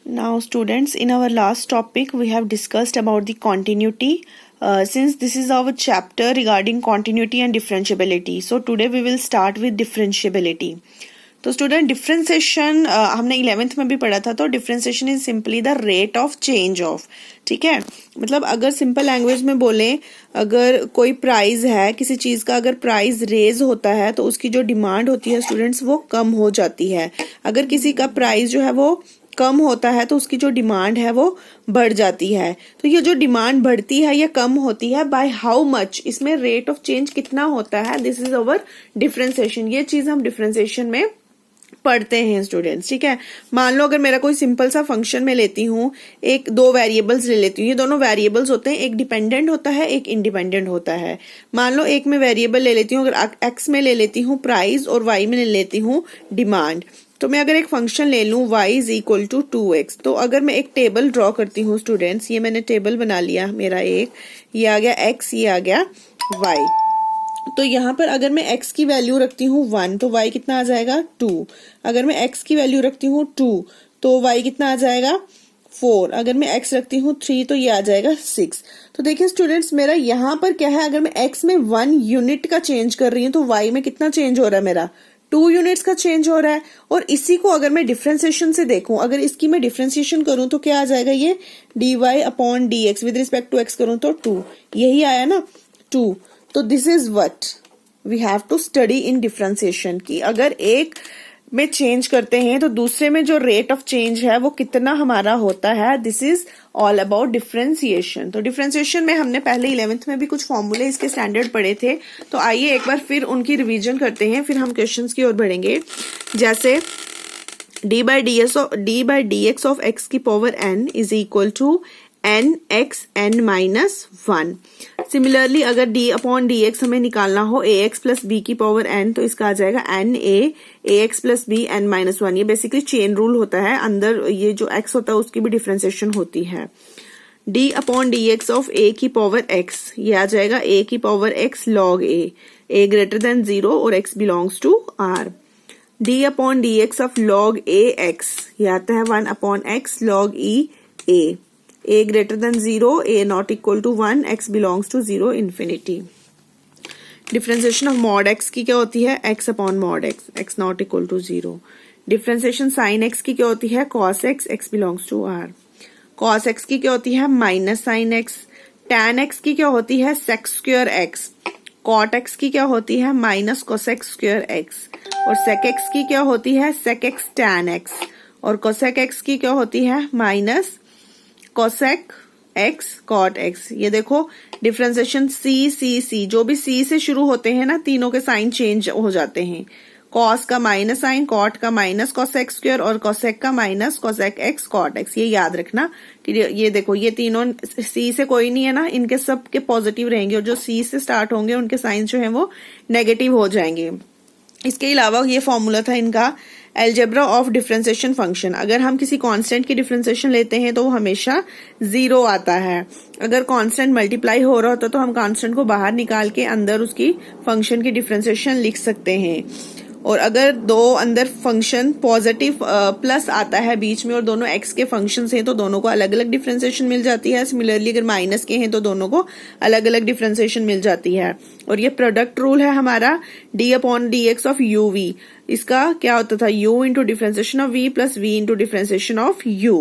Now students, in our last topic we have discussed about the continuity. Since this is our chapter regarding continuity and differentiability, so today we will start with differentiability. तो student differentiation हमने 11th में भी पढ़ा था, तो differentiation is simply the rate of change of, ठीक है। मतलब अगर सिंपल लैंग्वेज में बोलें, अगर कोई प्राइस है किसी चीज का, अगर प्राइस रेज होता है तो उसकी जो डिमांड होती है स्टूडेंट्स वो कम हो जाती है। अगर किसी का प्राइस जो है वो कम होता है तो उसकी जो डिमांड है वो बढ़ जाती है। तो ये जो डिमांड बढ़ती है या कम होती है, बाय हाउ मच, इसमें रेट ऑफ चेंज कितना होता है, दिस इज अवर डिफरेंशिएशन। ये चीज हम डिफरेंशिएशन में पढ़ते हैं स्टूडेंट्स, ठीक है। मान लो अगर मेरा कोई सिंपल सा फंक्शन में लेती हूँ, एक दो वेरिएबल्स ले लेती हूँ, ये दोनों वेरिएबल्स होते हैं, एक डिपेंडेंट होता है एक इंडिपेंडेंट होता है। मान लो एक में वेरिएबल ले लेती हूँ, अगर एक्स में ले लेती हूँ प्राइस और वाई में ले लेती हूँ डिमांड। तो मैं अगर एक फंक्शन ले लूँ y is equal to 2x, तो अगर मैं एक टेबल ड्रॉ करती हूँ स्टूडेंट्स, ये मैंने टेबल बना लिया मेरा एक, ये आ गया x, ये आ गया y। तो यहाँ पर अगर मैं x की वैल्यू रखती हूँ 1 तो y कितना आ जाएगा 2। अगर मैं x की वैल्यू रखती हूँ 2 तो y कितना आ जाएगा 4। अगर मैं x रखती हूँ 3 तो ये आ जाएगा 6। तो देखिए स्टूडेंट्स, मेरा यहाँ पर क्या है, अगर मैं x में 1 यूनिट का चेंज कर रही हूँ तो y में कितना चेंज हो रहा है, मेरा 2 यूनिट्स का चेंज हो रहा है। और इसी को अगर मैं डिफरेंशिएशन से देखूं, अगर इसकी मैं डिफरेंशिएशन करूं तो क्या आ जाएगा, ये dy upon dx with respect to x करूं तो 2, यही आया ना 2। तो this is what we have to study in differentiation, कि अगर एक में चेंज करते हैं तो दूसरे में जो रेट ऑफ चेंज है वो कितना हमारा होता है। This is all about differentiation. तो डिफरेंशिएशन में हमने पहले 11th में भी कुछ फॉर्मूले इसके स्टैंडर्ड पढ़े थे, तो आइए एक बार फिर उनकी रिवीजन करते हैं, फिर हम क्वेश्चंस की ओर बढ़ेंगे। जैसे d by D x of x की power n is equal to n x n minus 1। Similarly अगर d अपॉन डी एक्स हमें निकालना हो ए एक्स प्लस बी की पावर n, तो इसका आ जाएगा n a x plus b n minus 1। ये बेसिकली चेन रूल होता है, अंदर ये जो x होता है उसकी भी डिफरेंशिएशन होती है। d upon d x of a की पावर x, ये आ जाएगा a की power x log a greater than 0 और x belongs to r। d upon d x of log a x, ये आता है 1 upon x log e a greater than 0, a not equal to 1, x belongs to 0 infinity. Differentiation of mod x की क्या होती है, x upon mod x not equal to 0। Differentiation sine x की क्या होती है, cos x belongs to r। cos x की क्या होती है, minus sine x। tan x की क्या होती है, sec square x। cot x की क्या होती है, माइनस cosec स्क्वायर x। और sec x की क्या होती है, sec x tan x। और cosec x की क्या होती है, minus cosec x cot x। ये देखो डिफरेंशिएशन c जो भी c से शुरू होते हैं ना, तीनों के साइन चेंज हो जाते हैं। cos का माइनस साइन, cot का माइनस cosec स्क्वायर और cosec का minus cosec x cot x। ये याद रखना। ये देखो ये तीनों c से कोई नहीं है ना, इनके सब के पॉजिटिव रहेंगे, और जो c से स्टार्ट होंगे उनके साइन जो है वो नेगेटिव हो जाएंगे। इसके अलावा ये फॉर्मूला था इनका एल्जेब्रा ऑफ डिफरेंशिएशन फंक्शन। अगर हम किसी कांस्टेंट की डिफरेंशिएशन लेते हैं तो वो हमेशा 0 आता है। अगर कांस्टेंट मल्टीप्लाई हो रहा होता तो हम कांस्टेंट को बाहर निकाल के अंदर उसकी फंक्शन की डिफरेंशिएशन लिख सकते हैं। और अगर दो अंदर फंक्शन पॉजिटिव प्लस आता है बीच में और दोनों x के फंक्शंस हैं तो दोनों को अलग अलग डिफरेंशिएशन मिल जाती है। सिमिलरली अगर माइनस के हैं तो दोनों को अलग अलग डिफरेंशिएशन मिल जाती है। और ये प्रोडक्ट रूल है हमारा d upon d x of u v. इसका क्या होता था, u into differentiation of v plus v into differentiation of u,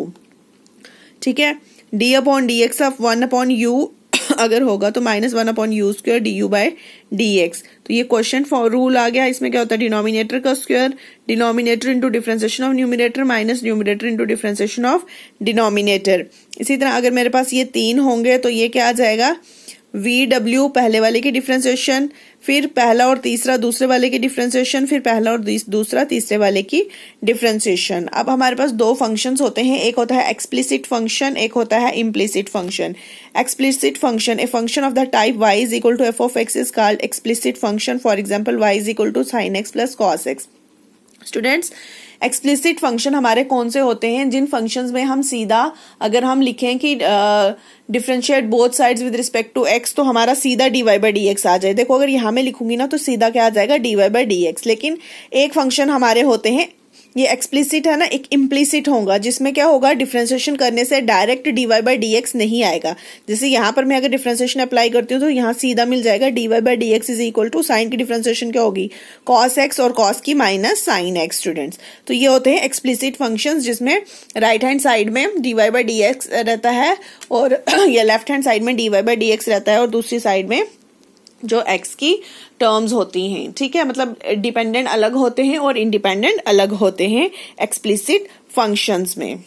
ठीक है। d upon d x of 1 upon u अगर होगा तो minus 1 upon u square d u by d x. तो ये क्वेश्चन फॉर रूल आ गया। इसमें क्या होता है, डिनोमिनेटर का square, denominator into differentiation of numerator minus numerator into differentiation of denominator. इसी तरह अगर मेरे पास ये 3 होंगे तो ये क्या आ जाएगा, वी डब्ल्यू पहले वाले की डिफरेंशिएशन, फिर पहला और तीसरा दूसरे वाले की डिफरेंशिएशन, फिर पहला और दूसरा तीसरे वाले की डिफरेंशिएशन। अब हमारे पास दो फंक्शंस होते हैं, एक होता है एक्सप्लिसिट फंक्शन, एक होता है implicit function. Explicit function, a function of the type y is equal to f of x is called explicit function. For example y is equal to sin x plus cos x। Students, explicit function हमारे कौन से होते हैं, जिन functions में हम सीधा अगर हम लिखें कि differentiate both sides with respect to x तो हमारा सीधा dy बाई डी एक्स आ जाए। देखो अगर यहाँ में लिखूंगी ना तो सीधा क्या आ जाएगा, dy बाई डी एक्स। लेकिन एक फंक्शन हमारे होते हैं ये एक्सप्लिसिट है ना, एक इम्प्लिसिट होगा जिसमें क्या होगा, डिफरेंशिएशन करने से direct dy by D x नहीं आएगा। जैसे यहाँ पर मैं अगर डिफरेंशिएशन अप्लाई करती हूँ तो यहाँ सीधा मिल जाएगा dy by D x is equal to sine की डिफरेंशिएशन क्या होगी, cos x और cos की माइनस साइन x स्टूडेंट्स। तो ये होते हैं एक्सप्लिसिट फंक्शंस जिसमें राइट हैंड साइड में dy बाई डी एक्स रहता है और या लेफ्ट हैंड साइड में dy बाई डी एक्स रहता है और दूसरी साइड में जो x की टर्म्स होती हैं। ठीक है, मतलब डिपेंडेंट अलग होते हैं और इंडिपेंडेंट अलग होते हैं एक्सप्लिसिट फंक्शंस में।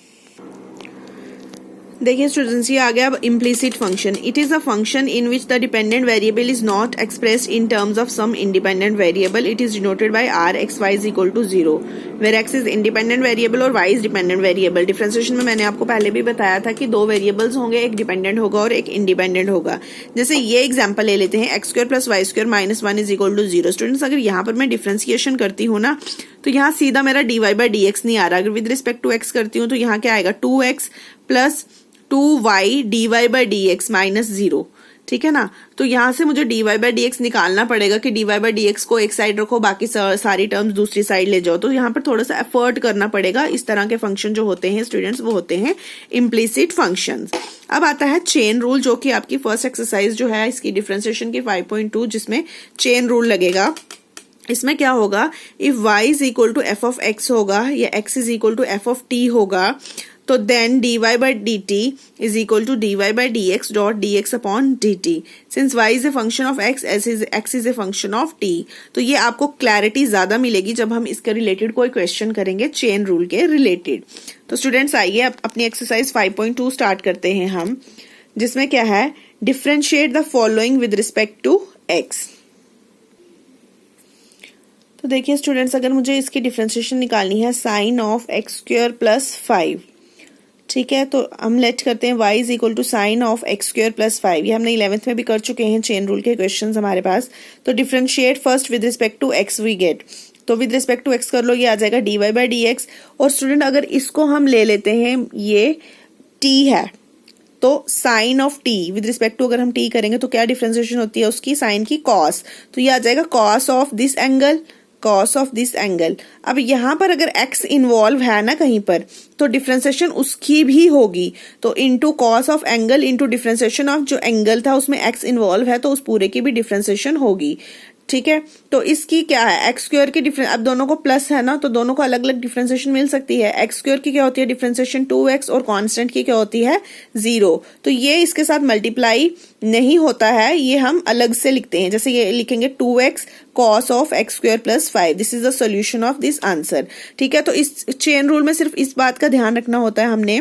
देखिए स्टूडेंट्स, ये आ गया अब implicit function. It is a function in which the dependent variable is not expressed in terms of some independent variable. It is denoted by R x y is equal to 0 where x is independent variable और y is dependent variable. Differentiation में मैंने आपको पहले भी बताया था कि दो वेरिएबल्स होंगे, एक डिपेंडेंट होगा और एक इंडिपेंडेंट होगा। जैसे ये एग्जाम्पल ले लेते हैं, x square plus y square minus 1 is equal to 0। Students, अगर यहाँ पर मैं डिफरेंशिएशन करती हूँ ना तो यहाँ सीधा मेरा dy बाई डी एक्स नहीं आ रहा। अगर विद रिस्पेक्ट टू x करती हूँ तो यहाँ क्या आएगा, 2x plus 2y dy by D x minus 0। ठीक है ना, तो यहाँ से मुझे dy बाई डी एक्स निकालना पड़ेगा कि dy बाई डी एक्स को एक साइड रखो, बाकी सारी टर्म्स दूसरी साइड ले जाओ। तो यहाँ पर थोड़ा सा एफर्ट करना पड़ेगा। इस तरह के फंक्शन जो होते हैं स्टूडेंट्स वो होते हैं इम्प्लिसिट फंक्शंस। अब आता है चेन रूल, जो कि आपकी फर्स्ट एक्सरसाइज जो है इसकी डिफरेंशिएशन की 5.2 जिसमें चेन रूल लगेगा। इसमें क्या होगा, if y is equal to f of x होगा या x is equal to f of t होगा तो then dy by d t is equal to dy by D x dot d x upon d t. Since y is a function of x, x is a function of t। तो ये आपको clarity ज्यादा मिलेगी जब हम इसके related कोई question करेंगे चेन रूल के रिलेटेड। तो स्टूडेंट्स आइए अब अपनी एक्सरसाइज 5.2 स्टार्ट करते हैं हम, जिसमें क्या है, differentiate the following with respect to x। तो देखिए स्टूडेंट्स, अगर मुझे इसकी डिफरेंशिएशन निकालनी है sine of x square plus 5, ठीक है, तो हम लेट करते हैं y is equal to sine of x square plus 5। ये हमने 11th में भी कर चुके हैं चेन रूल के क्वेश्चंस हमारे पास। तो differentiate first with respect to x we get, तो विद रिस्पेक्ट टू x कर लो, ये आ जाएगा dy बाई डी एक्स। और स्टूडेंट अगर इसको हम ले लेते हैं, ये t है तो sine of t with respect to अगर हम t करेंगे तो क्या डिफरेंशिएशन होती है उसकी, साइन की cos। तो ये आ जाएगा cos of this angle, cos of this angle. अब यहाँ पर अगर x इन्वॉल्व है ना कहीं पर तो डिफरेंशिएशन उसकी भी होगी। तो into cos of angle into differentiation of जो एंगल था उसमें x इन्वॉल्व है तो उस पूरे की भी डिफरेंशिएशन होगी। ठीक है, तो इसकी क्या है, एक्स स्क्वायर की डिफरेंस, अब दोनों को प्लस है ना तो दोनों को अलग अलग डिफरेंशिएशन मिल सकती है। एक्स स्क्वायर की क्या होती है डिफरेंशिएशन 2x और कांस्टेंट की क्या होती है 0। तो ये इसके साथ मल्टीप्लाई नहीं होता है, ये हम अलग से लिखते हैं। जैसे ये लिखेंगे 2x cos of x square plus 5, this is the solution of this answer. ठीक है, तो इस चेन रूल में सिर्फ इस बात का ध्यान रखना होता है हमने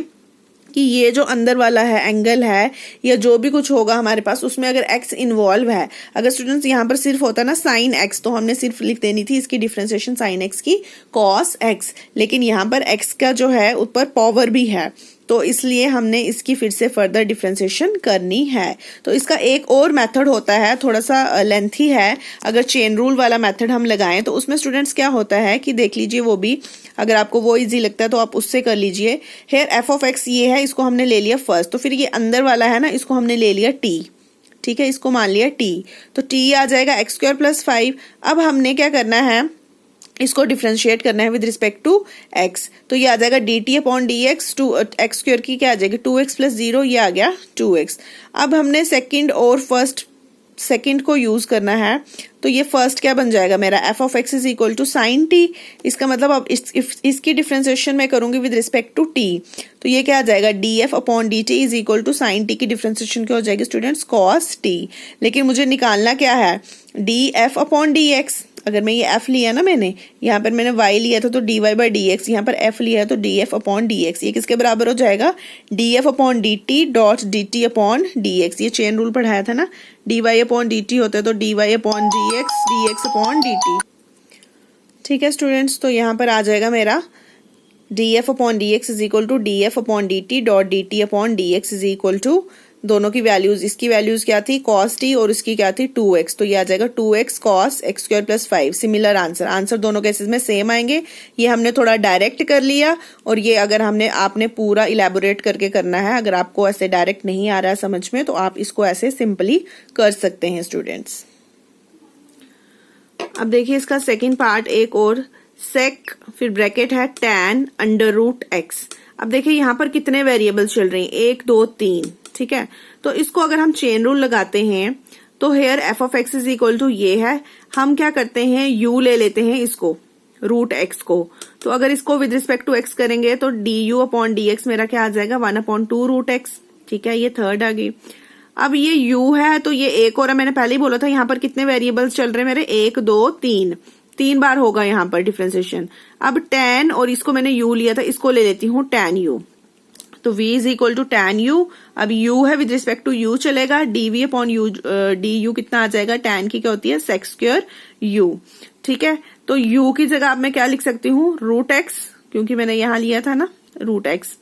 कि ये जो अंदर वाला है एंगल है या जो भी कुछ होगा हमारे पास उसमें अगर x इन्वॉल्व है, अगर स्टूडेंट्स यहाँ पर सिर्फ होता ना साइन x तो हमने सिर्फ लिख देनी थी इसकी डिफरेंशिएशन साइन x की cos x, लेकिन यहाँ पर x का जो है ऊपर पावर भी है तो इसलिए हमने इसकी फिर से फर्दर डिफरेंशिएशन करनी है। तो इसका एक और मेथड होता है, थोड़ा सा लेंथी है, अगर चेन रूल वाला मेथड हम लगाएं तो उसमें स्टूडेंट्स क्या होता है कि देख लीजिए, वो भी अगर आपको वो इजी लगता है तो आप उससे कर लीजिए। हेयर एफ ऑफ एक्स ये है, इसको हमने ले लिया फर्स्ट, तो फिर ये अंदर वाला है ना इसको हमने ले लिया t। ठीक है, इसको मान लिया t, तो t आ जाएगा एक्स स्क्वायर प्लस 5। अब हमने क्या करना है, इसको डिफरेंशिएट करना है विद रिस्पेक्ट टू x, तो ये आ जाएगा dt upon d x, two x square की क्या आ जाएगी 2x प्लस 0, ये आ गया 2x। अब हमने सेकंड और फर्स्ट सेकंड को यूज करना है, तो ये फर्स्ट क्या बन जाएगा मेरा, f of x is equal to sine t. इसका मतलब अब इसकी डिफरेंशिएशन मैं करूंगी विद रिस्पेक्ट टू टी, तो ये क्या आ जाएगा d f upon d t is equal to sine t की डिफरेंशिएशन क्या हो जाएगी स्टूडेंट्स कॉस टी। लेकिन मुझे निकालना क्या है, d f upon d x. अगर मैं ये f लिया ना, मैंने यहाँ पर मैंने y लिया था तो dy बाई डी एक्स, यहाँ पर f लिया है तो df अपॉन डी एक्स। ये किसके बराबर हो जाएगा, df upon d t dot d t upon d x. ये चेन रूल पढ़ाया था ना, dy अपॉन डी टी होता है तो dy upon d x upon d T. ठीक है स्टूडेंट्स, तो यहाँ पर आ जाएगा मेरा df upon d x is equal to df upon d t dot d t upon d x is equal to, दोनों की वैल्यूज, इसकी वैल्यूज क्या थी cos t और इसकी क्या थी 2x, तो ये आ जाएगा 2x cos x square plus 5। Similar answer दोनों केसेस में सेम आएंगे। ये हमने थोड़ा डायरेक्ट कर लिया और ये अगर आपने पूरा इलेबोरेट करके करना है, अगर आपको ऐसे डायरेक्ट नहीं आ रहा है समझ में तो आप इसको ऐसे सिंपली कर सकते हैं स्टूडेंट्स। अब देखिए इसका सेकेंड पार्ट एक और सेक, फिर ब्रैकेट है tan अंडर रूट एक्स। अब देखिए यहाँ पर कितने वेरिएबल्स चल रहे हैं, 1 2 3, ठीक है। तो इसको अगर हम चेन रूल लगाते हैं तो here f of x is equal to ये है, हम क्या करते हैं u ले लेते हैं इसको, रूट एक्स को। तो अगर इसको विद रिस्पेक्ट टू एक्स करेंगे तो D u upon d x मेरा क्या आ जाएगा, 1/2 रूट एक्स, ठीक है। ये थर्ड आ गई। अब ये u है तो ये एक और मैंने पहले ही बोला था यहाँ पर कितने वेरिएबल्स चल रहे हैं मेरे, 1 2 3, 3 बार होगा यहाँ पर डिफ्रेंसिएशन। अब tan और इसको मैंने u लिया था, इसको ले लेती हूँ tan u, तो v is equal to tan u। अब u है विद रिस्पेक्ट टू u चलेगा, dv अपॉन u, du कितना आ जाएगा, tan की क्या होती है sec स्क्वायर u, ठीक है। तो u की जगह अब मैं क्या लिख सकती हूँ, रूट एक्स, क्योंकि मैंने यहाँ लिया था ना रूट एक्स।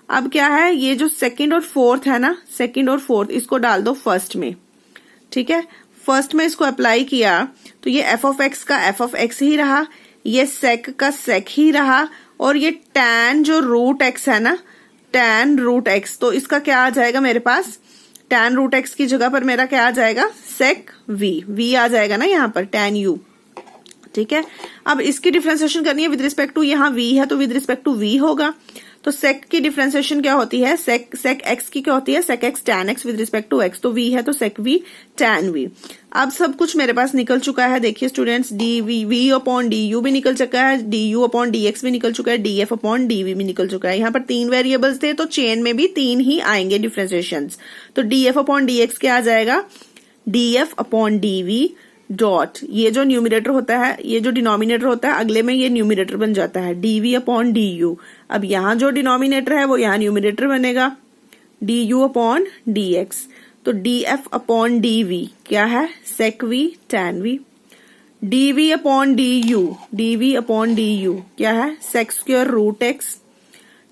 अब क्या है, ये जो सेकंड और फोर्थ है ना, सेकंड और फोर्थ इसको डाल दो फर्स्ट में, ठीक है। फर्स्ट में इसको अप्लाई किया तो ये एफ ऑफ एक्स का एफ ऑफ एक्स ही रहा, ये सेक का सेक ही रहा, और ये tan जो रूट एक्स है ना, tan रूट एक्स, तो इसका क्या आ जाएगा मेरे पास, tan रूट एक्स की जगह पर मेरा क्या आ जाएगा, सेक v आ जाएगा ना यहाँ पर tan u, ठीक है। अब इसकी डिफ्रेंसिएशन करनी है विद रिस्पेक्ट टू, यहाँ v है तो विद रिस्पेक्ट टू v होगा। तो सेक की डिफ्रेंसिएशन क्या होती है, सेक एक्स की क्या होती है, sec x tan x with respect to x, तो v है तो सेक v tan v। अब सब कुछ मेरे पास निकल चुका है, देखिए students, v upon d u भी निकल चुका है, d u upon d x भी निकल चुका है, d f upon d v भी निकल चुका है। यहाँ पर 3 वेरिएबल्स थे तो चेन में भी 3 ही आएंगे डिफ्रेंसिएशन। तो D f upon d x क्या आ जाएगा, d f upon d V dot, ये जो न्यूमिनेटर होता है, ये जो डिनोमिनेटर होता है अगले में ये न्यूमिनेटर बन जाता है, dv अपॉन du। अब यहाँ जो डिनोमिनेटर है वो यहाँ न्यूमिनेटर बनेगा, du अपॉन dx। तो df अपॉन dv क्या है, sec v tan v। dv upon dv upon du क्या है, sec square root x।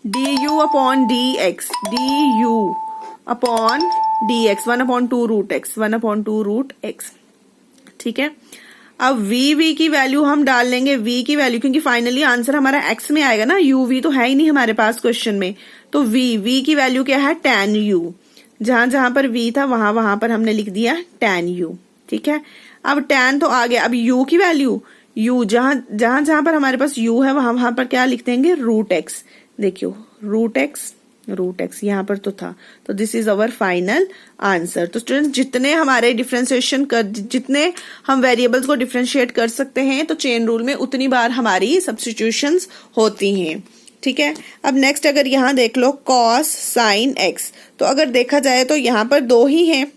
du upon dx, du upon dx 1/2 root x, 1/2 root x, ठीक है। अब v की वैल्यू हम डाल लेंगे, v की वैल्यू, क्योंकि फाइनली आंसर हमारा x में आएगा ना, v तो है ही नहीं हमारे पास क्वेश्चन में। तो v की वैल्यू क्या है, tan u, जहां जहां पर v था वहां पर हमने लिख दिया tan u, ठीक है। अब tan तो आ गया, अब u की वैल्यू, u जहां पर हमारे पास u है वहां पर क्या लिख देंगे, रूट x। देखियो रूट एक्स यहाँ पर तो था, तो this is our final answer. तो स्टूडेंट्स जितने हमारे डिफरेंशिएशन जितने हम वेरिएबल्स को डिफरेंशिएट कर सकते हैं तो चेन रूल में उतनी बार हमारी सब्स्टिट्यूशंस होती हैं, ठीक है। अब नेक्स्ट अगर यहाँ देख लो cos sin x, तो अगर देखा जाए तो यहाँ पर 2 ही हैं,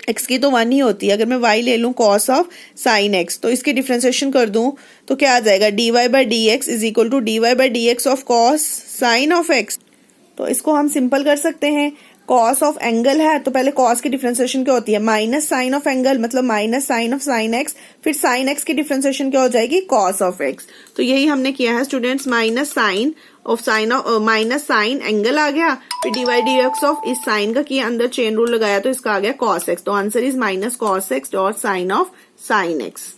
x की तो 1 ही होती है। अगर मैं y ले लूं cos ऑफ sin x तो इसकी डिफरेंशिएशन कर दूं तो क्या आ जाएगा, dy by D x is equal to dy by D x of cos sin of x। तो इसको हम सिंपल कर सकते हैं, cos ऑफ एंगल है तो पहले cos की डिफरेंशिएशन क्या होती है, माइनस साइन ऑफ एंगल, मतलब minus sine of sine x, फिर साइन एक्स की डिफरेंशिएशन क्या हो जाएगी, cos ऑफ एक्स। तो यही हमने किया है स्टूडेंट्स, माइनस साइन एंगल आ गया, फिर dy dx ऑफ इस साइन का किया, अंदर चेन रूल लगाया तो इसका आ गया cos x। तो answer is minus cos x dot sine of sine x.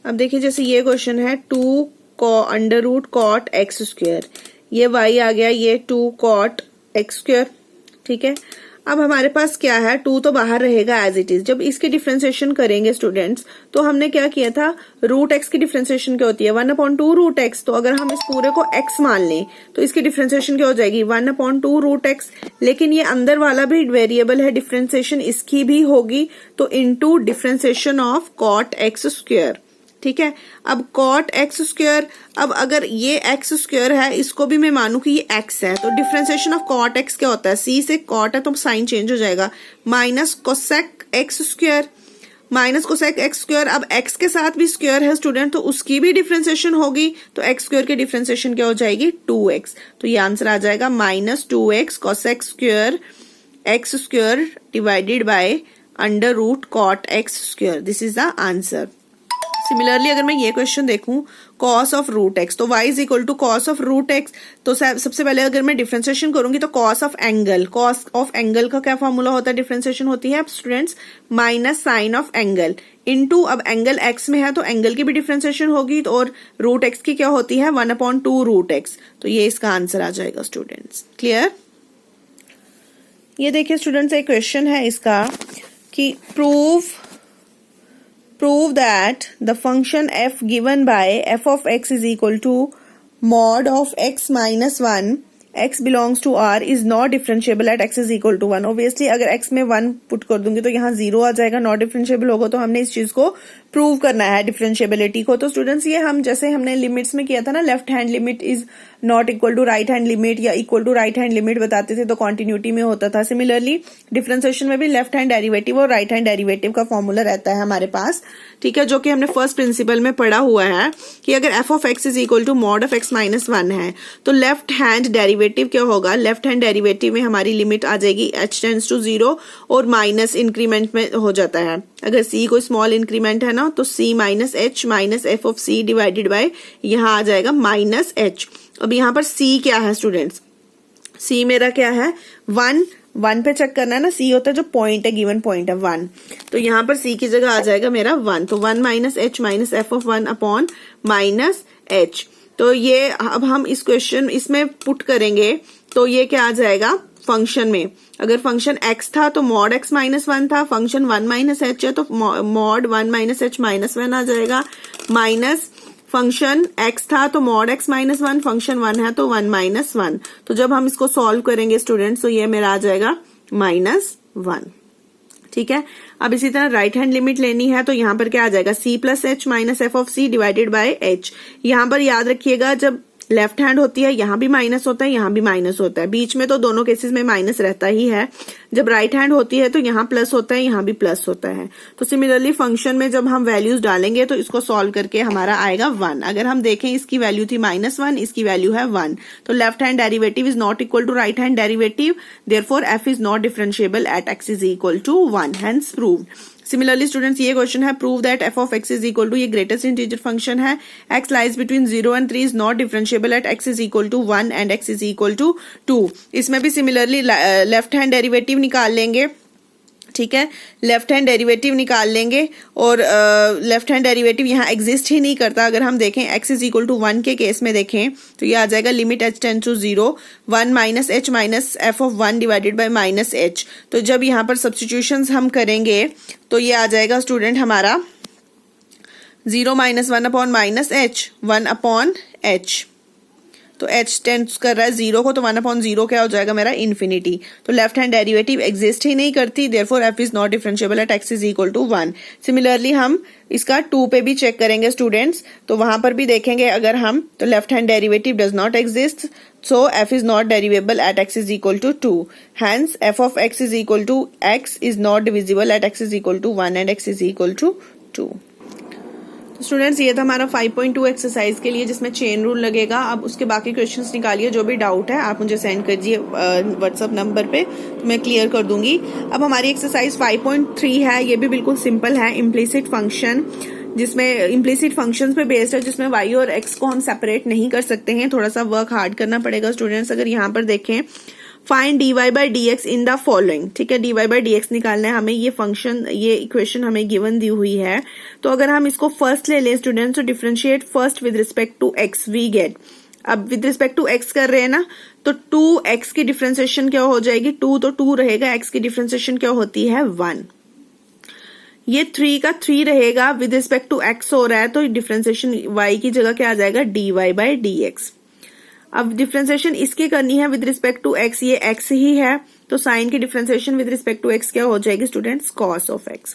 अब देखिए जैसे ये क्वेश्चन है 2 under root cot x square, ये y आ गया, ये 2 कॉट एक्स स्क्वायर, ठीक है। अब हमारे पास क्या है, 2 तो बाहर रहेगा एज इट इज। जब इसकी डिफरेंशिएशन करेंगे स्टूडेंट्स तो हमने क्या किया था, रूट एक्स की डिफरेंशिएशन क्या होती है, 1/2 रूट एक्स। तो अगर हम इस पूरे को x मान लें तो इसकी डिफरेंशिएशन क्या हो जाएगी, 1/2 रूट एक्स। लेकिन ये अंदर वाला भी वेरिएबल है, डिफरेंशिएशन इसकी भी होगी, तो into differentiation of cot x square, ठीक है। अब कॉट एक्स स्क्वायर, अब अगर ये एक्स स्क्वायर है इसको भी मैं मानूं कि ये एक्स है, तो डिफरेंशिएशन ऑफ कॉट एक्स क्या होता है, सी से कॉट है तो साइन चेंज हो जाएगा, minus cosec x square, minus cosec x square. अब एक्स के साथ भी स्क्वायर है स्टूडेंट, तो उसकी भी डिफरेंशिएशन होगी, तो एक्स स्क्वायर की डिफरेंशिएशन क्या हो जाएगी, 2x। तो ये आंसर आ जाएगा minus 2x cosec square x square divided by under root cot x square. This is the answer. Similarly अगर मैं ये क्वेश्चन देखूं, कॉस ऑफ रूट एक्स, तो y is equal to cos of root x, तो सबसे पहले अगर मैं डिफरेंशिएशन करूंगी तो cos of angle, cos of angle का क्या फॉर्मूला होता है, डिफरेंशिएशन होती है students minus sine of angle into, अब एंगल x में है तो एंगल की भी डिफरेंशिएशन होगी, तो और रूट एक्स की क्या होती है 1/2 रूट एक्स, तो ये इसका आंसर आ जाएगा स्टूडेंट्स। क्लियर। ये देखिए स्टूडेंट्स एक क्वेश्चन है इसका कि prove that the function f given by f of x is equal to mod of x minus 1 x belongs to R is not differentiable at x is equal to 1। obviously अगर x में 1 put कर दूंगी तो यहाँ 0 आ जाएगा, not differentiable होगा, तो हमने इस चीज को प्रूव करना है डिफरेंशिएबिलिटी को। तो स्टूडेंट्स ये हम जैसे हमने लिमिट्स में किया था ना, left hand limit is not equal to right hand limit या equal to right hand limit बताते थे, तो कॉन्टिन्यूटी में होता था। सिमिलरली डिफरेंशिएशन में भी लेफ्ट हैंड डेरिवेटिव और राइट हैंड डेरिवेटिव का फॉर्मूला रहता है हमारे पास, ठीक है, जो कि हमने फर्स्ट प्रिंसिपल में पढ़ा हुआ है कि अगर f of x is equal to mod of x minus 1 है तो लेफ्ट हैंड डेरिवेटिव क्या होगा, लेफ्ट हैंड डेरिवेटिव में हमारी लिमिट आ जाएगी h टेंड्स टू 0 और माइनस इंक्रीमेंट में हो जाता है। अगर c कोई स्मॉल इंक्रीमेंट है ना तो c minus h minus f of c divided by यहाँ आ जाएगा माइनस h। अब यहाँ पर c क्या है स्टूडेंट्स, c मेरा क्या है 1 पे चेक करना है ना, c होता है जो पॉइंट है, गिवन पॉइंट है 1, तो यहाँ पर c की जगह आ जाएगा मेरा 1, तो 1 minus h minus f of 1 upon minus h। तो ये अब हम इस क्वेश्चन इसमें पुट करेंगे तो ये क्या आ जाएगा फंक्शन में, अगर फंक्शन x था तो मॉड x माइनस 1 था, फंक्शन 1 माइनस h है तो मॉड 1 माइनस h माइनस 1 आ जाएगा, माइनस फंक्शन x था तो मॉड x माइनस 1, फंक्शन 1 है तो 1 माइनस 1। तो जब हम इसको सॉल्व करेंगे स्टूडेंट्स तो ये मेरा आ जाएगा माइनस 1, ठीक है। अब इसी तरह राइट हैंड लिमिट लेनी है तो यहाँ पर क्या आ जाएगा c plus H minus f of c divided by h। यहाँ पर याद रखिएगा जब लेफ्ट हैंड होती है यहाँ भी माइनस होता है, यहाँ भी माइनस होता है, बीच में तो दोनों केसेस में माइनस रहता ही है। जब राइट हैंड होती है तो यहाँ प्लस होता है, यहाँ भी प्लस होता है। तो सिमिलरली फंक्शन में जब हम वैल्यूज डालेंगे तो इसको सॉल्व करके हमारा आएगा 1। अगर हम देखें इसकी वैल्यू थी -1, इसकी वैल्यू है 1, तो left hand derivative is not equal to right hand derivative, therefore f is not differentiable at x is equal to 1, hence proved. Similarly students ये क्वेश्चन है prove that f of x is equal to, ये greatest integer function है, x lies between 0 and 3 is not differentiable at x is equal to 1 and x is equal to 2। इसमें भी similarly left hand derivative निकाल लेंगे, ठीक है, left hand derivative निकाल लेंगे और लेफ्ट हैंड डेरिवेटिव यहाँ एग्जिस्ट ही नहीं करता। अगर हम देखें x इज इक्वल टू 1 के केस में देखें तो ये आ जाएगा limit h tends to 0 1 minus h minus f of 1 divided by minus h। तो जब यहाँ पर सब्स्टिट्यूशंस हम करेंगे तो ये आ जाएगा स्टूडेंट हमारा 0 minus 1 upon minus h 1 upon h, तो h टेंड्स कर रहा है 0 को, तो 1/0 क्या हो जाएगा मेरा इन्फिनिटी। तो लेफ्ट हैंड डेरिवेटिव एग्जिस्ट ही नहीं करती, therefore f is not differentiable at x is equal to 1। Similarly हम इसका 2 पे भी चेक करेंगे स्टूडेंट्स, तो वहां पर भी देखेंगे अगर हम तो left hand derivative does not exist, so f is not derivable at x is equal to 2, hence f of x is equal to x is not divisible at x is equal to 1 and x is equal to 2। Students ये था हमारा 5.2 exercise के लिए जिसमें chain rule लगेगा। अब उसके बाकी क्वेश्चंस निकालिए, जो भी डाउट है आप मुझे सेंड कीजिए व्हाट्सएप नंबर पे, तो मैं क्लियर कर दूंगी। अब हमारी एक्सरसाइज 5.3 है, ये भी बिल्कुल सिंपल है, इम्प्लिसिट फंक्शन, जिसमें इम्प्लिसिट फंक्शंस पे बेस्ड है, जिसमें y और x को हम सेपरेट नहीं कर सकते हैं, थोड़ा सा वर्क हार्ड करना पड़ेगा स्टूडेंट्स। अगर यहाँ पर देखें find dy by dx in the following, ठीक है, dy बाई dx निकालना है हमें, ये फंक्शन ये इक्वेशन हमें गिवन दी हुई है। तो अगर हम इसको फर्स्ट ले लें स्टूडेंट्स, तो differentiate first with respect to x we get, अब विद रिस्पेक्ट टू x कर रहे हैं ना, तो 2x की डिफरेंशिएशन क्या हो जाएगी, 2 तो 2 रहेगा, x की डिफरेंशिएशन क्या होती है 1, ये 3 का 3 रहेगा, विद रिस्पेक्ट टू x हो रहा है तो डिफरेंशिएशन y की जगह क्या आ जाएगा dy बाई dx। अब डिफरेंशिएशन इसकी करनी है विद रिस्पेक्ट टू x, ये x ही है, तो साइन की differentiation with respect to x क्या हो जाएगी स्टूडेंट्स, cos ऑफ x।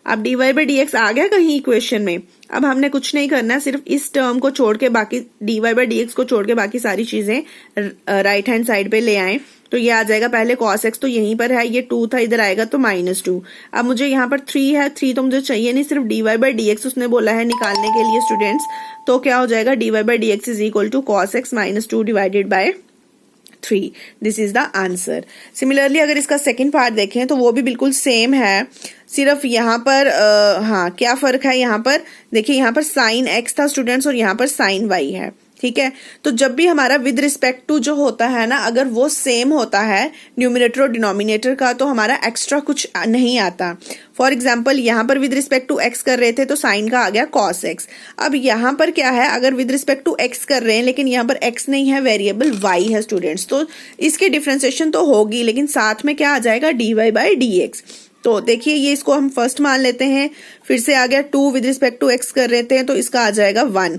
अब dy बाई डी एक्स आ गया कहीं इक्वेशन में। अब हमने कुछ नहीं करना है, सिर्फ इस टर्म को छोड़ के बाकी dy बाई डी एक्स को छोड़ के बाकी सारी चीजें राइट हैंड साइड पे ले आए। तो ये आ जाएगा पहले cos x तो यहीं पर है, ये 2 था, इधर आएगा तो -2। अब मुझे यहाँ पर 3 है, 3 तो मुझे चाहिए नहीं, सिर्फ dy बाई डी एक्स उसने बोला है निकालने के लिए स्टूडेंट्स। तो क्या हो जाएगा dy by D x is equal to cos x -2 divided by 3। This is the answer. Similarly अगर इसका सेकंड पार्ट देखें तो वो भी बिल्कुल सेम है, सिर्फ यहाँ पर हाँ क्या फर्क है, यहाँ पर देखिए, यहाँ पर साइन x था स्टूडेंट्स और यहाँ पर साइन y है। ठीक है, तो जब भी हमारा विद रिस्पेक्ट टू जो होता है ना, अगर वो सेम होता है न्यूमिनेटर और डिनोमिनेटर का, तो हमारा एक्स्ट्रा कुछ नहीं आता। फॉर एग्जाम्पल यहाँ पर विद रिस्पेक्ट टू x कर रहे थे तो साइन का आ गया cos x। अब यहाँ पर क्या है, अगर विद रिस्पेक्ट टू x कर रहे हैं लेकिन यहाँ पर x नहीं है, वेरिएबल y है स्टूडेंट्स, तो इसकी डिफ्रेंसिएशन तो होगी लेकिन साथ में क्या आ जाएगा dy बाई डी एक्स। तो देखिए ये इसको हम फर्स्ट मान लेते हैं, फिर से आ गया 2 विद रिस्पेक्ट टू x कर रहे थे तो इसका आ जाएगा 1,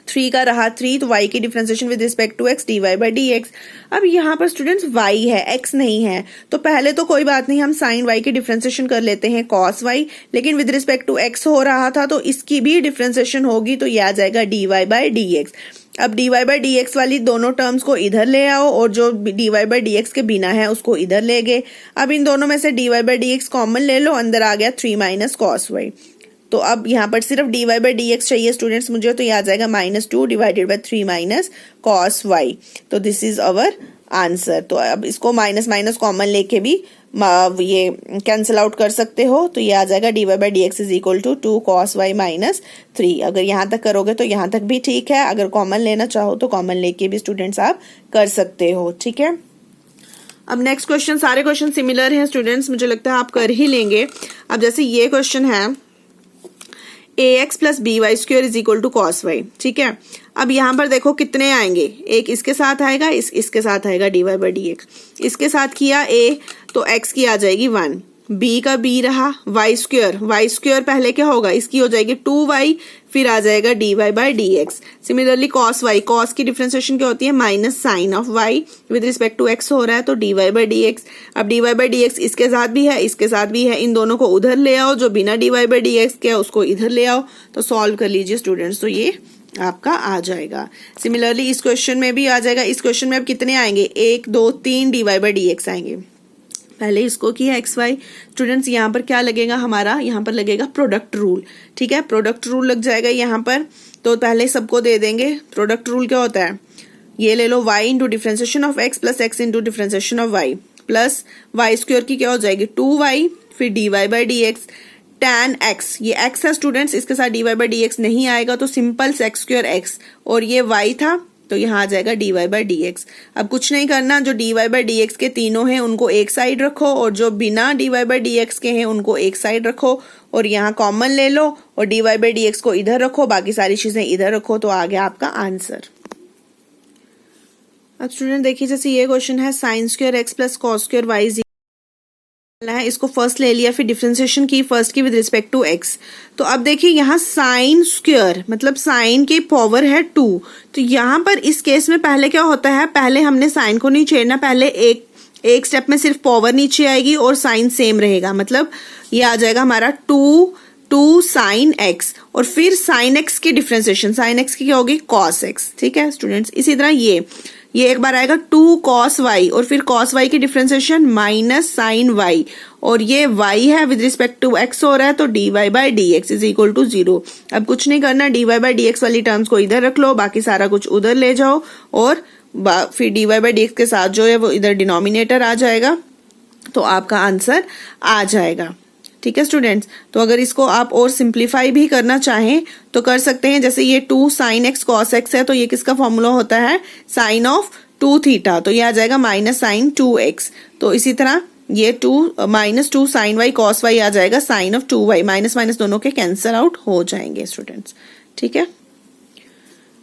3 का रहा 3, तो y की differentiation with respect to x dy by D x. अब यहाँ पर स्टूडेंट्स y है, x नहीं है, तो पहले तो कोई बात नहीं, हम साइन y की डिफरेंशिएशन कर लेते हैं cos y, लेकिन विद रिस्पेक्ट टू x हो रहा था तो इसकी भी डिफरेंशिएशन होगी, तो ये आ जाएगा dy बाई डी एक्स। अब dy बाई डी एक्स वाली दोनों टर्म्स को इधर ले आओ और जो dy बाई डी एक्स के बिना है उसको इधर ले गए। अब इन दोनों में से dy by D x common ले लो, अंदर आ गया 3 माइनस cos y। तो अब यहाँ पर सिर्फ dy बाई डी एक्स चाहिए स्टूडेंट्स मुझे, तो ये आ जाएगा -2 divided by 3 minus cos y। तो दिस इज अवर आंसर। तो अब इसको माइनस माइनस कॉमन लेके भी ये कैंसिल आउट कर सकते हो, तो ये आ जाएगा dy by D x is equal to 2 cos y -3। अगर यहाँ तक करोगे तो यहाँ तक भी ठीक है, अगर कॉमन लेना चाहो तो कॉमन लेके भी स्टूडेंट्स आप कर सकते हो। ठीक है, अब नेक्स्ट क्वेश्चन, सारे क्वेश्चन सिमिलर हैं स्टूडेंट्स, मुझे लगता है आप कर ही लेंगे। अब जैसे ये क्वेश्चन है ax plus b y square is equal to cos y। ठीक है, अब यहाँ पर देखो कितने आएंगे, एक इसके साथ आएगा, इसके साथ आएगा dy बाई डी एक्स। इसके साथ किया a तो x की आ जाएगी 1, b का b रहा, y स्क्वेयर पहले क्या होगा, इसकी हो जाएगी 2y, फिर आ जाएगा dy by D x. Similarly cos y, cos की डिफरेंशिएशन क्या होती है, minus sine of y, with respect to x हो रहा है तो dy बाई डी एक्स। अब dy बाई डी एक्स इसके साथ भी है, इसके साथ भी है, इन दोनों को उधर ले आओ, जो बिना dy बाई डी एक्स के है उसको इधर ले आओ, तो सॉल्व कर लीजिए स्टूडेंट्स, तो ये आपका आ जाएगा। सिमिलरली इस क्वेश्चन में भी आ जाएगा। इस क्वेश्चन में अब कितने आएंगे, 1 2 3 dy बाई डी एक्स आएंगे। पहले इसको किया एक्स वाई स्टूडेंट्स, यहाँ पर क्या लगेगा हमारा, यहाँ पर लगेगा प्रोडक्ट रूल। ठीक है, प्रोडक्ट रूल लग जाएगा यहाँ पर, तो पहले सबको दे देंगे। प्रोडक्ट रूल क्या होता है, ये ले लो y into differentiation of x plus x into differentiation of y plus y square की क्या हो जाएगी 2y, फिर dy by D x tan x, ये x है स्टूडेंट्स, इसके साथ dy बाई डी एक्स नहीं आएगा तो सिंपल सेक्स स्क्वायर x, और ये y था तो यहाँ आ जाएगा dy बाई डी एक्स। अब कुछ नहीं करना, जो dy बाई डी एक्स के तीनों हैं उनको एक साइड रखो और जो बिना dy बाई डी एक्स के हैं उनको एक साइड रखो, और यहाँ कॉमन ले लो और dy बाई डी एक्स को इधर रखो, बाकी सारी चीजें इधर रखो, तो आ गया आपका आंसर। अब स्टूडेंट देखिए, जैसे ये क्वेश्चन है sine square x plus cos square y है, इसको फर्स्ट ले लिया, फिर डिफरेंशिएशन की फर्स्ट की विद रिस्पेक्ट टू x। तो अब देखिए यहाँ साइन स्क्वायर मतलब साइन की पावर है 2, तो यहाँ पर इस केस में पहले क्या होता है, पहले हमने साइन को नहीं छेड़ना, पहले एक स्टेप में सिर्फ पावर नीचे आएगी और साइन सेम रहेगा, मतलब ये आ जाएगा हमारा 2 साइन x, और फिर साइन x की डिफरेंशिएशन, साइन x की क्या होगी cos x। ठीक है स्टूडेंट्स, इसी तरह ये एक बार आएगा 2 cos y, और फिर cos y की डिफरेंशिएशन माइनस साइन y, और ये y है विद रिस्पेक्ट टू x हो रहा है तो dy by D x is equal to 0। अब कुछ नहीं करना, dy बाई डी एक्स वाली टर्म्स को इधर रख लो, बाकी सारा कुछ उधर ले जाओ, और फिर dy बाई डी एक्स के साथ जो है वो इधर डिनोमिनेटर आ जाएगा, तो आपका आंसर आ जाएगा। ठीक है स्टूडेंट्स, तो अगर इसको आप और सिंप्लीफाई भी करना चाहें तो कर सकते हैं। जैसे ये 2 साइन एक्स कॉस एक्स है, तो ये किसका फॉर्मूला होता है, साइन ऑफ 2 थीटा, तो ये आ जाएगा माइनस साइन 2x। तो इसी तरह ये 2 minus 2 sine y cos y आ जाएगा sine of 2y, minus minus दोनों के कैंसिल आउट हो जाएंगे स्टूडेंट्स। ठीक है,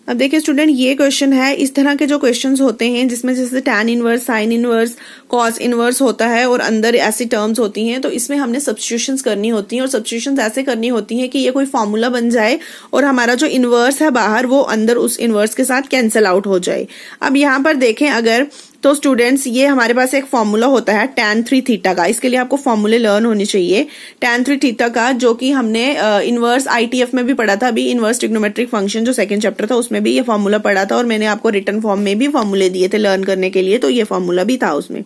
अब देखिए स्टूडेंट, ये क्वेश्चन है, इस तरह के जो क्वेश्चंस होते हैं जिसमें जैसे tan inverse, sine inverse, cos inverse होता है और अंदर ऐसी टर्म्स होती हैं, तो इसमें हमने सब्स्टिट्यूशंस करनी होती हैं, और सब्स्टिट्यूशंस ऐसे करनी होती हैं कि ये कोई फॉर्मूला बन जाए और हमारा जो इनवर्स है बाहर वो अंदर उस इनवर्स के साथ कैंसिल आउट हो जाए। अब यहाँ पर देखें, अगर तो स्टूडेंट्स ये हमारे पास एक फॉर्मूला होता है tan 3 थीटा का। इसके लिए आपको फॉर्मूले लर्न होने चाहिए। tan 3 थीटा का जो कि हमने इनवर्स ITF में भी पढ़ा था, अभी इनवर्स ट्रिग्नोमेट्रिक फंक्शन जो सेकंड चैप्टर था उसमें भी ये फॉर्मूला पढ़ा था, और मैंने आपको रिटर्न फॉर्म में भी फॉर्मूले दिए थे लर्न करने के लिए, तो ये फॉर्मूला भी था उसमें।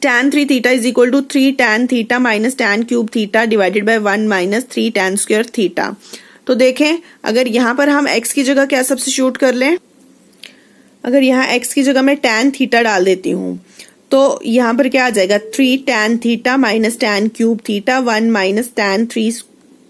tan 3 theta is equal to 3 tan theta minus tan cube theta divided by 1 minus 3 tan square theta. तो देखें, अगर यहाँ पर हम x की जगह क्या सब्स्टिट्यूट कर लें, अगर यहाँ x की जगह मैं tan थीटा डाल देती हूँ तो यहाँ पर क्या आ जाएगा, 3 tan theta minus tan cube theta 1 minus tan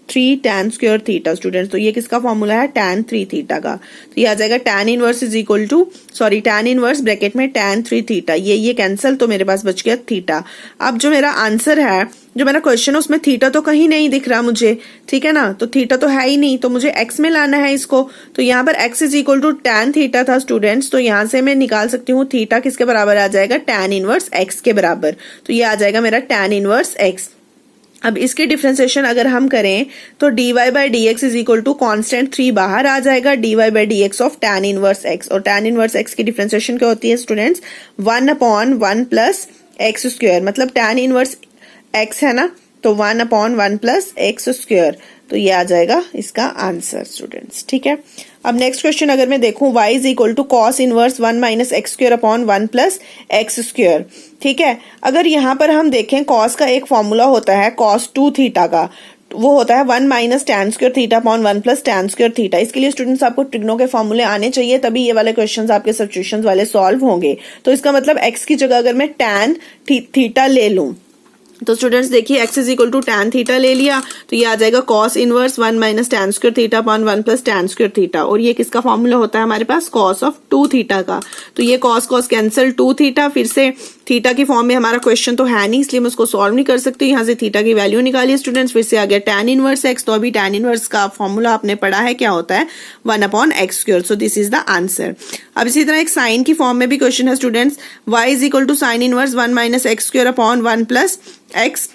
3 tan square theta. Students तो ये किसका फॉर्मूला है, tan 3 थीटा का। तो ये आ जाएगा tan inverse is equal to tan inverse bracket में tan 3 थीटा, ये कैंसिल, तो मेरे पास बच गया थीटा। अब जो मेरा आंसर है, जो मेरा क्वेश्चन है उसमें थीटा तो कहीं नहीं दिख रहा मुझे, ठीक है ना, तो थीटा तो है ही नहीं, तो मुझे x में लाना है इसको। तो यहाँ पर x is equal to tan theta था स्टूडेंट्स, तो यहाँ से मैं निकाल सकती हूँ थीटा किसके बराबर आ जाएगा, tan इनवर्स x के बराबर। तो ये आ जाएगा मेरा tan इनवर्स x। अब इसके डिफ्रेंसिएशन अगर हम करें तो dy by D x is equal to constant 3 बाहर आ जाएगा, dy by D x of tan inverse x, और tan इनवर्स x की डिफ्रेंसिएशन क्या होती है स्टूडेंट्स, 1/1 प्लस एक्स स्क्वायर, मतलब tan इनवर्स x है ना, तो 1/1 प्लस एक्स स्क्वायर, तो ये आ जाएगा इसका आंसर स्टूडेंट्स, ठीक है। अब नेक्स्ट क्वेश्चन अगर मैं देखूं, y is equal to cos inverse 1 minus x square upon 1 plus x square, ठीक है। अगर यहाँ पर हम देखें कॉस का एक फॉर्मूला होता है cos 2 थीटा का, वो होता है 1 minus tan square theta upon 1 plus tan square theta. इसके लिए स्टूडेंट्स आपको ट्रिग्नो के फॉर्मूले आने चाहिए, तभी ये वाले क्वेश्चंस आपके सब्स्टिट्यूशंस वाले सॉल्व होंगे। तो इसका मतलब x की जगह अगर मैं tan थीटा ले लूं, तो स्टूडेंट्स देखिए x is equal to tan theta ले लिया, तो ये आ जाएगा cos inverse 1 minus tan square theta upon 1 plus tan square theta, और ये किसका फॉर्मूला होता है हमारे पास, cos ऑफ 2 थीटा का। तो ये cos कैंसिल 2 थीटा, फिर से थीटा की फॉर्म में हमारा क्वेश्चन तो है नहीं, इसलिए मैं उसको सॉल्व नहीं कर सकती। यहाँ से थीटा की वैल्यू निकालिए स्टूडेंट्स, फिर से आ गया tan इनवर्स x, तो अभी tan इनवर्स का फॉर्मूला आपने पढ़ा है क्या होता है, 1/x square, so this is the answer. अब इसी तरह एक साइन की फॉर्म में भी क्वेश्चन है students, y is equal to sine inverse 1 minus x square upon 1 plus x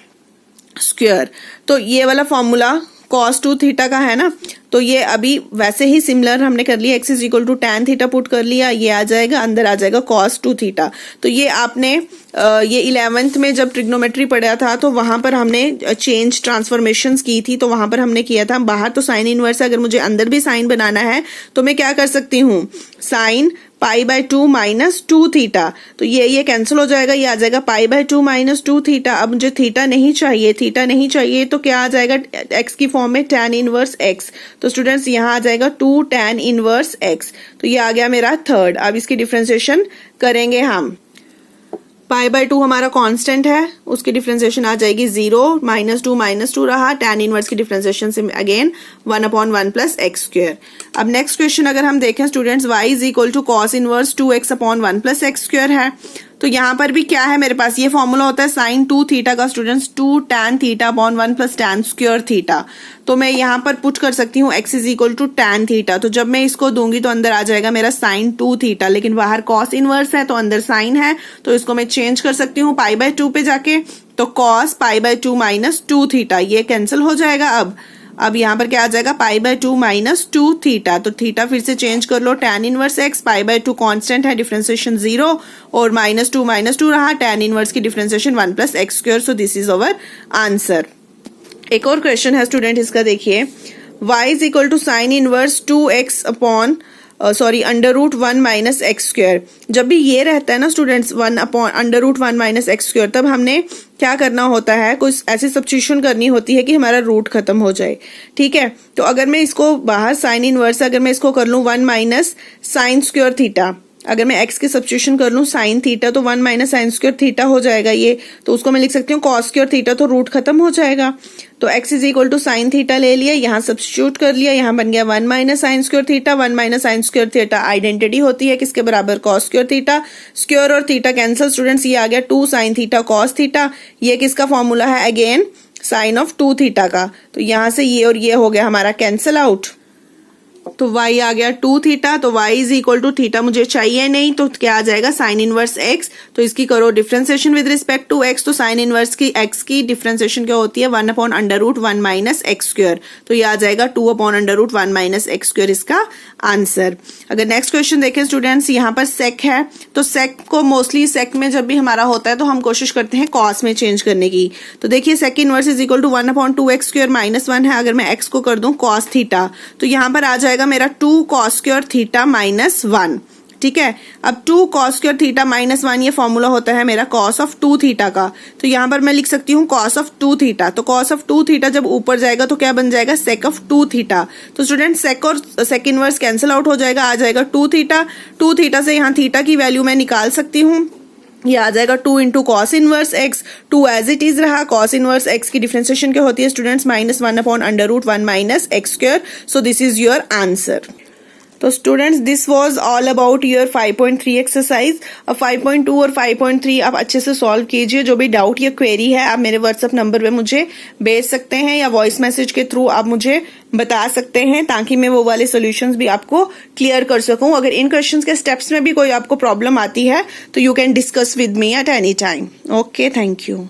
square. तो ये वाला फॉर्मूला cos 2 थीटा का है ना, तो ये अभी वैसे ही सिमिलर हमने कर लिया, x is equal to tan theta put कर लिया, ये आ जाएगा अंदर आ जाएगा cos 2 थीटा। तो ये आपने ये 11th में जब ट्रिग्नोमेट्री पढ़ा था तो वहां पर हमने चेंज ट्रांसफॉर्मेशंस की थी, तो वहां पर हमने किया था, बाहर तो साइन इनवर्स है, अगर मुझे अंदर भी साइन बनाना है तो मैं क्या कर सकती हूँ, sine pi by 2 minus 2 theta, तो ये कैंसिल हो जाएगा, ये आ जाएगा पाई बाय 2 माइनस 2 थीटा। अब मुझे थीटा नहीं चाहिए, तो क्या आ जाएगा x की फॉर्म में tan इनवर्स x, तो स्टूडेंट्स यहाँ आ जाएगा 2 tan इनवर्स x, तो ये आ गया मेरा थर्ड। अब इसकी डिफ्रेंसिएशन करेंगे हम, पाई बाय 2 हमारा कांस्टेंट है, उसकी डिफ्रेंसिएशन आ जाएगी 0, -2 रहा, tan इनवर्स की डिफ्रेंसिएशन से अगेन 1/1 प्लस एक्स स्क्वायर। अब नेक्स्ट क्वेश्चन अगर हम देखें students, y is equal to cos inverse 2x upon 1 plus x square है, तो यहाँ पर भी क्या है मेरे पास, ये फॉर्मूला होता है साइन 2 थीटा का students, 2 tan theta upon 1 plus tan square theta. तो मैं यहाँ पर पुट कर सकती हूँ x is equal to tan theta, तो जब मैं इसको दूंगी तो अंदर आ जाएगा मेरा साइन 2 थीटा, लेकिन बाहर कॉस इनवर्स है तो अंदर साइन है, तो इसको मैं चेंज कर सकती हूँ पाई बाय 2 पे जाके, तो cos pi by 2 minus 2 theta, ये कैंसिल हो जाएगा। अब यहाँ पर क्या आ जाएगा, पाई बाय 2 माइनस 2 थीटा, तो थीटा फिर से चेंज कर लो, tan inverse x, pi by 2 constant है, डिफरेंशिएशन 0, और -2 रहा, tan इनवर्स की differentiation 1 plus x square, so this is our answer. एक और क्वेश्चन है स्टूडेंट, इसका देखिए, y is equal to sine inverse 2x upon under root 1 minus x square. जब भी ये रहता है ना students 1 upon under root 1 minus x square, तब हमने क्या करना होता है, कुछ ऐसी सब्स्टिट्यूशन करनी होती है कि हमारा रूट खत्म हो जाए, ठीक है। तो अगर मैं इसको बाहर साइन इनवर्स, अगर मैं इसको कर लूँ 1 माइनस साइन स्क्वायर थीटा, अगर मैं x के सब्स्टिट्यूशन कर लूँ साइन थीटा, तो 1 माइनस साइन स्क्वायर थीटा हो जाएगा ये, तो उसको मैं लिख सकती हूँ कॉस स्क्वायर थीटा, तो रूट खत्म हो जाएगा। तो x is equal to sine theta ले लिया, यहाँ सब्स्टिट्यूट कर लिया, यहाँ बन गया 1 minus sine square theta. 1 minus sine square theta identity होती है किसके बराबर, कॉस स्क्वायर थीटा। स्क्वायर और थीटा कैंसिल स्टूडेंट्स, ये आ गया 2 साइन थीटा कॉस थीटा। ये किसका फॉर्मूला है, अगेन साइन ऑफ 2 थीटा का, तो यहाँ से ये और ये हो गया हमारा कैंसिल आउट। तो y आ गया 2 थीटा, तो y is equal to theta मुझे चाहिए नहीं, तो क्या आ जाएगा साइन इनवर्स x। तो इसकी करो differentiation with respect to x, तो साइन इनवर्स की x की डिफरेंशिएशन क्या होती है 1/√1 माइनस एक्स स्क्वायर, तो ये आ जाएगा 2/√1 माइनस एक्स स्क्वायर इसका आंसर। अगर नेक्स्ट क्वेश्चन देखें स्टूडेंट्स, यहाँ पर सेक है, तो सेक को मोस्टली सेक में जब भी हमारा होता है तो हम कोशिश करते हैं कॉस में चेंज करने की। तो देखिए sec inverse is equal to 1/2x square minus 1 है, अगर मैं x को कर दूं कॉस थीटा, तो यहाँ पर आ जाएगा मेरा 2 कॉस स्क्वायर थीटा माइनस 1। ठीक है, अब 2 कॉस स्क्वायर थीटा माइनस 1 ये फॉर्मूला होता है मेरा कॉस ऑफ 2 थीटा का, तो यहाँ पर मैं लिख सकती हूँ कॉस ऑफ 2 थीटा। तो कॉस ऑफ 2 थीटा जब ऊपर जाएगा तो क्या बन जाएगा सेक ऑफ 2 थीटा। तो स्टूडेंट सेक और सेक इनवर्स कैंसिल आउट हो जाएगा, आ जाएगा 2 थीटा। 2 थीटा से यहाँ थीटा की वैल्यू मैं निकाल सकती हूँ, ये आ जाएगा 2 into cos inverse x. 2 as it is रहा, कॉस इनवर्स एक्स की डिफरेंशिएशन क्या होती है students -1/√1 minus x square. So this is your answer. तो students this was all about your 5.3 exercise. अब 5.2 और 5.3 आप अच्छे से सॉल्व कीजिए। जो भी डाउट या क्वेरी है आप मेरे व्हाट्सएप नंबर पे मुझे भेज सकते हैं या वॉइस मैसेज के थ्रू आप मुझे बता सकते हैं, ताकि मैं वो वाले सॉल्यूशंस भी आपको क्लियर कर सकूं। अगर इन क्वेश्चंस के स्टेप्स में भी कोई आपको प्रॉब्लम आती है तो you can discuss with me at any time. Okay, thank you.